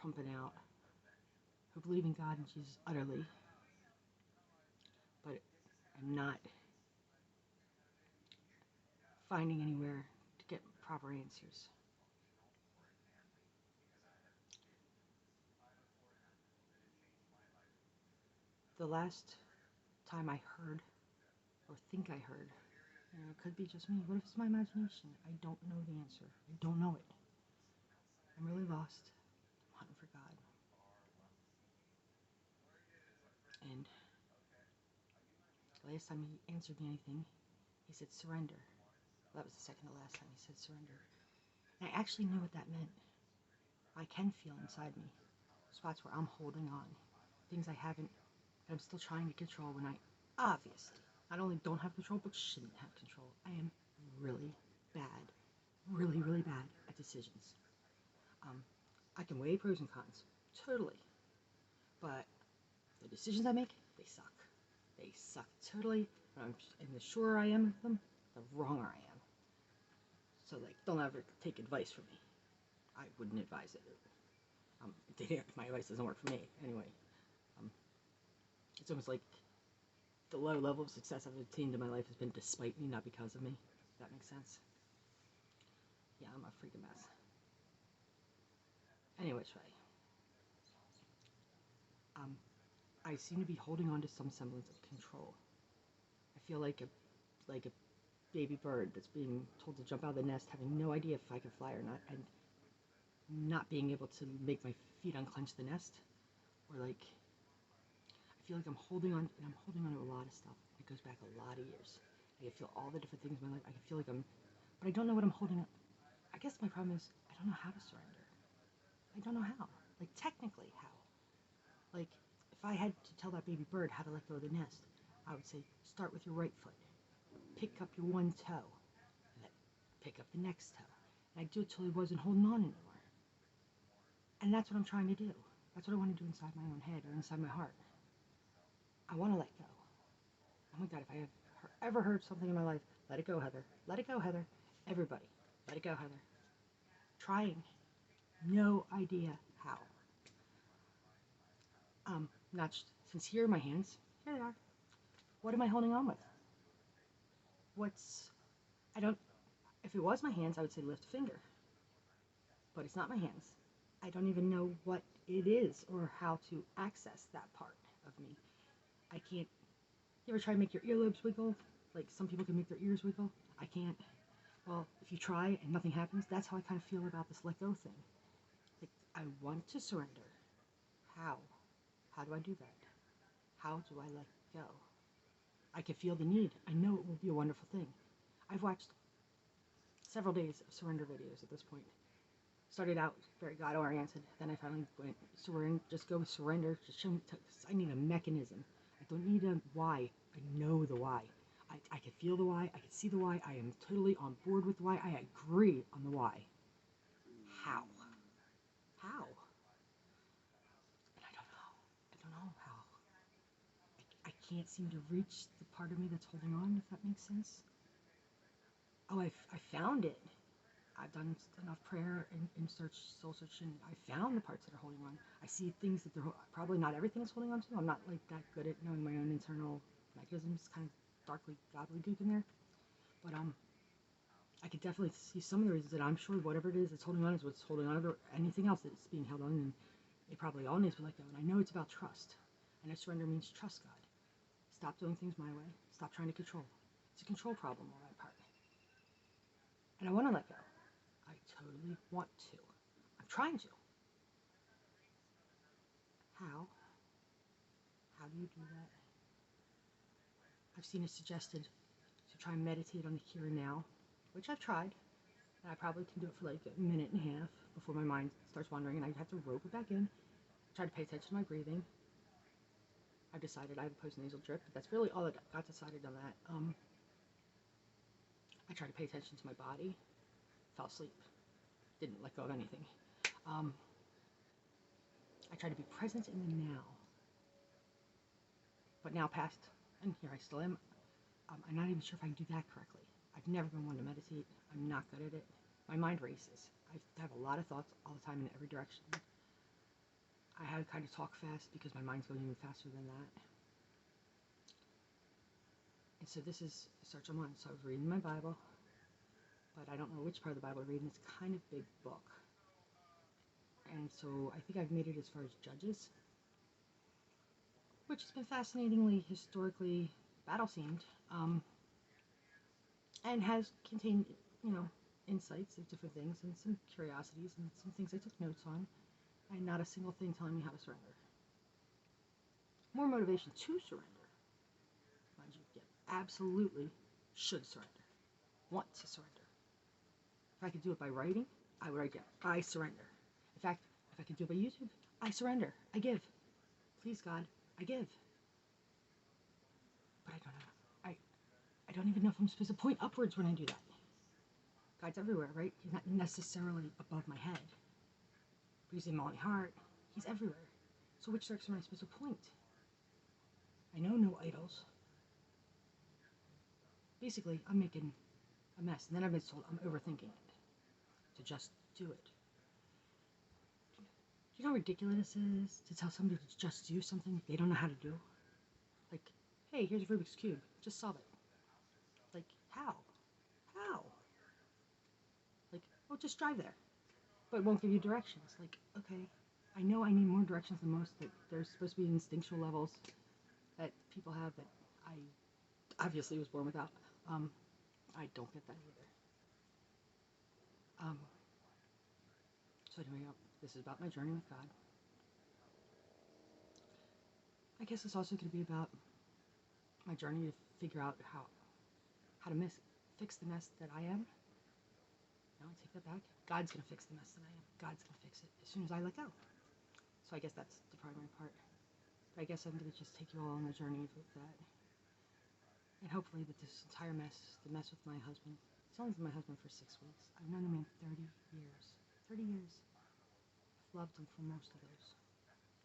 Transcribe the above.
pumping out, who believe in God and Jesus utterly, but I'm not finding anywhere to get proper answers. The last time I heard, or think I heard, it could be just me. What if it's my imagination? I don't know the answer. I don't know it. I'm really lost. I'm hunting for God. And the last time he answered me anything, he said surrender. That was the second to last time he said surrender. And I actually knew what that meant. I can feel inside me spots where I'm holding on, things I haven't, that I'm still trying to control when I obviously not only don't have control, but shouldn't have control. I am really bad, really bad at decisions. I can weigh pros and cons, totally, but the decisions I make, they suck. They suck totally, and the surer I am of them, the wronger I am. So, like, don't ever take advice from me. I wouldn't advise it. My advice doesn't work for me, anyway. It's almost like the low level of success I've attained in my life has been despite me, not because of me. If that makes sense. Yeah, I'm a freaking mess. Anyway, I seem to be holding on to some semblance of control. I feel like a baby bird that's being told to jump out of the nest, having no idea if I can fly or not, and not being able to make my feet unclench the nest, or like, I feel like I'm holding on, and I'm holding on to a lot of stuff. It goes back a lot of years. I can feel all the different things in my life. I can feel like but I don't know what I'm holding up. I guess my problem is I don't know how to surrender. I don't know how. Like, technically, how? Like, if I had to tell that baby bird how to let go of the nest, I would say, start with your right foot. Pick up your one toe. And then pick up the next toe. And I'd do it till he wasn't holding on anymore. And that's what I'm trying to do. That's what I want to do inside my own head or inside my heart. I want to let go. Oh my God, if I have ever heard something in my life, let it go, Heather. Let it go, Heather. Everybody, let it go, Heather. Trying. No idea how. Not since here are my hands. Here they are. What am I holding on with? If it was my hands, I would say lift a finger. But it's not my hands. I don't even know what it is or how to access that part of me. I can't. You ever try to make your earlobes wiggle? Like some people can make their ears wiggle? I can't. Well, if you try and nothing happens, that's how I kind of feel about this let go thing. Like, I want to surrender. How? How do I do that? How do I let go? I can feel the need. I know it will be a wonderful thing. I've watched several days of surrender videos at this point. Started out very God-oriented, then I finally went surrender. Just go with surrender. Just show me. I need a mechanism. I don't need a why. I know the why. I can feel the why. I can see the why. I am totally on board with the why. I agree on the why. How? How? And I don't know. I don't know how. I can't seem to reach the part of me that's holding on, if that makes sense. Oh, I found it. I've done enough prayer and soul searching. I found the parts that are holding on. I see things that they're probably not everything's holding on to. I'm not like that good at knowing my own internal mechanisms, kind of darkly gobbledygook in there. But I could definitely see some of the reasons that I'm sure whatever it is that's holding on is what's holding on to anything else that's being held on, and it probably all needs to be let go. And I know it's about trust. I know surrender means trust God. Stop doing things my way. Stop trying to control. It's a control problem on my part. And I want to let go. I totally want to. I'm trying to. How? How do you do that? I've seen it suggested to try and meditate on the here and now, which I've tried. And I probably can do it for like a minute and a half before my mind starts wandering and I have to rope it back in. Try to pay attention to my breathing. I've decided I have a postnasal drip, but that's really all that got decided on that. I try to pay attention to my body. Fell asleep. Didn't let go of anything. I try to be present in the now. But now past, and here I still am, I'm not even sure if I can do that correctly. I've never been one to meditate. I'm not good at it. My mind races. I have a lot of thoughts all the time in every direction. I had to kind of talk fast because my mind's going even faster than that. And so this is Search 1. So I was reading my Bible, but I don't know which part of the Bible I'm reading. It's kind of big book. And so I think I've made it as far as Judges, which has been fascinatingly, historically battle-themed, and has contained, insights of different things and some curiosities and some things I took notes on, and not a single thing telling me how to surrender. More motivation to surrender. Mind you, yeah, absolutely should surrender. Want to surrender. If I could do it by writing, I would write down, I surrender. In fact, if I could do it by YouTube, I surrender. I give. Please, God, I give. But I don't know. I don't even know if I'm supposed to point upwards when I do that. God's everywhere, right? He's not necessarily above my head. But he's in my heart. He's everywhere. So which direction am I supposed to point? I know no idols. Basically, I'm making a mess. And then I've been told I'm overthinking it. To just do it. Do you know how ridiculous it is to tell somebody to just do something they don't know how to do? Like, hey, here's a Rubik's Cube. Just solve it. Like, how? How? Like, oh, just drive there. But it won't give you directions. Like, okay, I know I need more directions than most, that there's supposed to be instinctual levels that people have that I obviously was born without. I don't get that either. So anyway, this is about my journey with God. I guess it's also going to be about my journey to figure out how to fix the mess that I am. No, I take that back. God's going to fix the mess that I am. God's going to fix it as soon as I let go. So I guess that's the primary part. But I guess I'm going to just take you all on the journey with that. And hopefully with this entire mess, the mess with my husband. It's only been my husband for 6 weeks. I've known the man 30 years. 30 years. I've loved him for most of those.